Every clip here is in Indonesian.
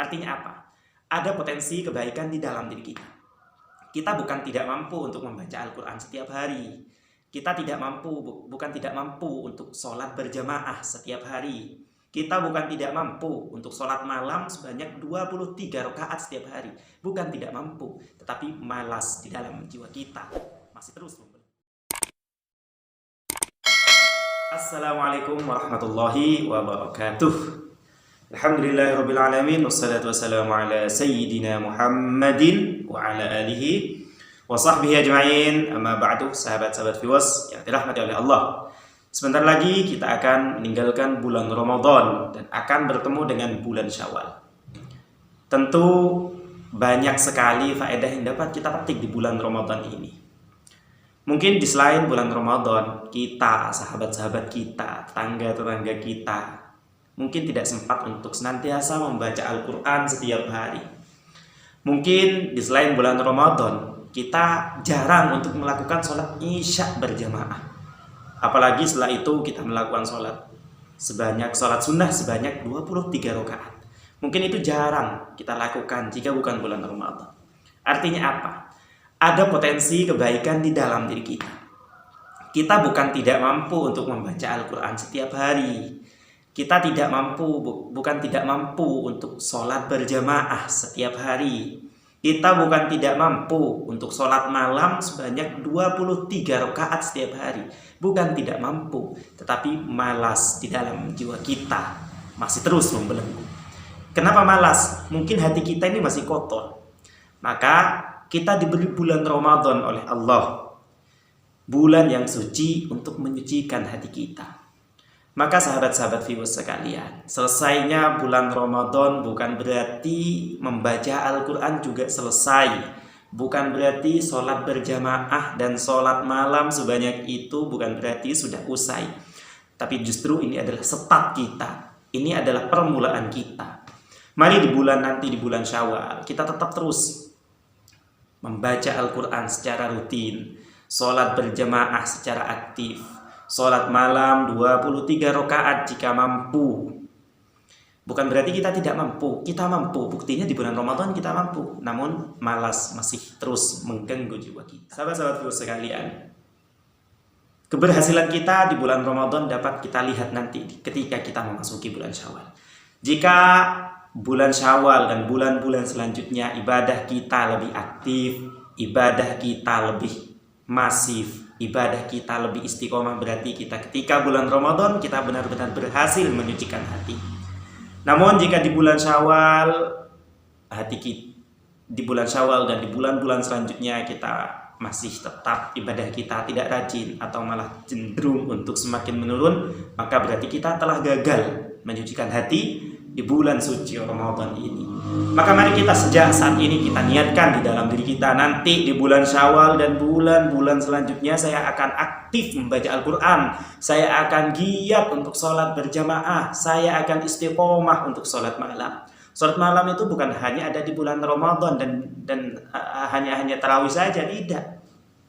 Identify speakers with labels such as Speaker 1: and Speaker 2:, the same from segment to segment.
Speaker 1: Artinya apa? Ada potensi kebaikan di dalam diri kita. Kita bukan tidak mampu untuk membaca Al-Quran setiap hari. Kita bukan tidak mampu untuk sholat berjamaah setiap hari. Kita bukan tidak mampu untuk sholat malam sebanyak 23 rakaat setiap hari. Bukan tidak mampu, tetapi malas di dalam jiwa kita. Masih terus membeli. Assalamualaikum warahmatullahi wabarakatuh. Alhamdulillahirrabbilalamin. Wassalatu wassalamu ala sayyidina Muhammadin wa ala alihi wa sahbihi ajma'in. Amma ba'du, sahabat-sahabat viewers yang dirahmati oleh Allah. Sebentar lagi kita akan meninggalkan bulan Ramadan dan akan bertemu dengan bulan Syawal. Tentu banyak sekali faedah yang dapat kita petik di bulan Ramadan ini. Mungkin di selain bulan Ramadan, kita, sahabat-sahabat kita, tetangga-tetangga kita, mungkin tidak sempat untuk senantiasa membaca Al-Quran setiap hari. Mungkin di selain bulan Ramadan, kita jarang untuk melakukan sholat Isya berjamaah. Apalagi setelah itu kita melakukan sholat sunnah sebanyak 23 rakaat. Mungkin itu jarang kita lakukan jika bukan bulan Ramadan. Artinya apa? Ada potensi kebaikan di dalam diri kita. Kita bukan tidak mampu untuk membaca Al-Quran setiap hari. Kita bukan tidak mampu untuk sholat berjamaah setiap hari. Kita bukan tidak mampu untuk sholat malam sebanyak 23 rakaat setiap hari. Bukan tidak mampu, tetapi malas di dalam jiwa kita masih terus membelenggu. Kenapa malas? Mungkin hati kita ini masih kotor. Maka kita diberi bulan Ramadan oleh Allah, bulan yang suci untuk menyucikan hati kita. Maka sahabat-sahabat viewers sekalian, selesainya bulan Ramadan bukan berarti membaca Al-Quran juga selesai. Bukan berarti sholat berjamaah dan sholat malam sebanyak itu bukan berarti sudah usai. Tapi justru ini adalah start kita. Ini adalah permulaan kita. Mari di bulan Syawal kita tetap terus membaca Al-Quran secara rutin, sholat berjamaah secara aktif, sholat malam 23 rakaat jika mampu. Bukan berarti kita tidak mampu, kita mampu. Buktinya di bulan Ramadan kita mampu, namun malas masih terus mengganggu jiwa kita. Sahabat-sahabatku sekalian, keberhasilan kita di bulan Ramadan dapat kita lihat nanti ketika kita memasuki bulan Syawal. Jika bulan Syawal dan bulan-bulan selanjutnya ibadah kita lebih aktif, ibadah kita lebih masif, ibadah kita lebih istiqomah, berarti kita ketika bulan Ramadan kita benar-benar berhasil menyucikan hati. Namun jika di bulan Syawal di bulan Syawal dan di bulan-bulan selanjutnya kita masih tetap ibadah kita tidak rajin atau malah cenderung untuk semakin menurun, maka berarti kita telah gagal menyucikan hati di bulan suci Ramadan ini. Maka mari kita sejak saat ini kita niatkan di dalam diri kita, nanti di bulan Syawal dan bulan-bulan selanjutnya saya akan aktif membaca Al-Quran, saya akan giat untuk sholat berjamaah, saya akan istiqomah untuk sholat malam. Sholat malam itu bukan hanya ada di bulan Ramadan dan hanya tarawih saja, tidak.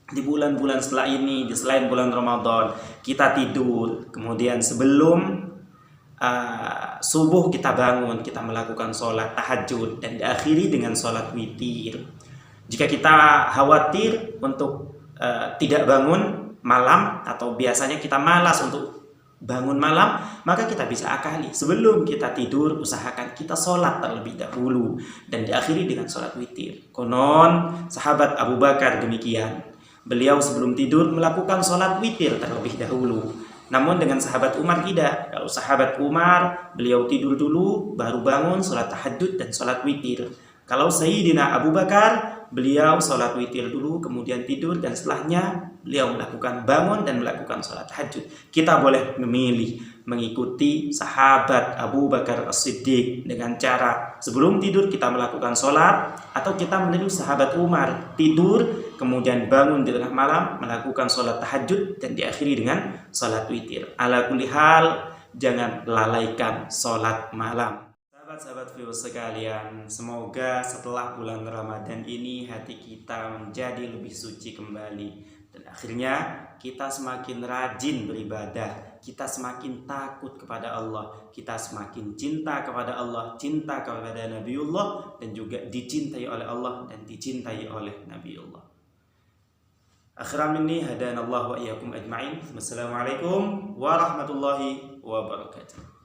Speaker 1: Di bulan-bulan setelah ini, di selain bulan Ramadan, kita tidur, kemudian sebelum subuh kita bangun, kita melakukan sholat tahajud dan diakhiri dengan sholat witir. Jika kita khawatir untuk tidak bangun malam atau biasanya kita malas untuk bangun malam, maka kita bisa akali sebelum kita tidur usahakan kita sholat terlebih dahulu dan diakhiri dengan sholat witir. Konon sahabat Abu Bakar demikian, beliau sebelum tidur melakukan sholat witir terlebih dahulu. Namun dengan sahabat Umar tidak. Kalau sahabat Umar, beliau tidur dulu, baru bangun, sholat tahajud dan sholat witir. Kalau Sayyidina Abu Bakar, beliau sholat witir dulu, kemudian tidur, dan setelahnya beliau melakukan bangun dan melakukan sholat tahajud. Kita boleh memilih mengikuti sahabat Abu Bakar As-Siddiq dengan cara sebelum tidur kita melakukan sholat, atau kita meniru sahabat Umar, tidur, kemudian bangun di tengah malam, melakukan sholat tahajud, dan diakhiri dengan sholat witir. Ala kulli hal, jangan lalaikan sholat malam. Sahabat-sahabat viewers sekalian, semoga setelah bulan Ramadan ini hati kita menjadi lebih suci kembali. Dan akhirnya kita semakin rajin beribadah kita semakin takut kepada Allah, kita semakin cinta kepada Allah, cinta kepada Nabiullah, dan juga dicintai oleh Allah dan dicintai oleh Nabiullah. Akhiran minni hadanallahu wa iyyakum ajma'in. Wassalamualaikum warahmatullahi wabarakatuh.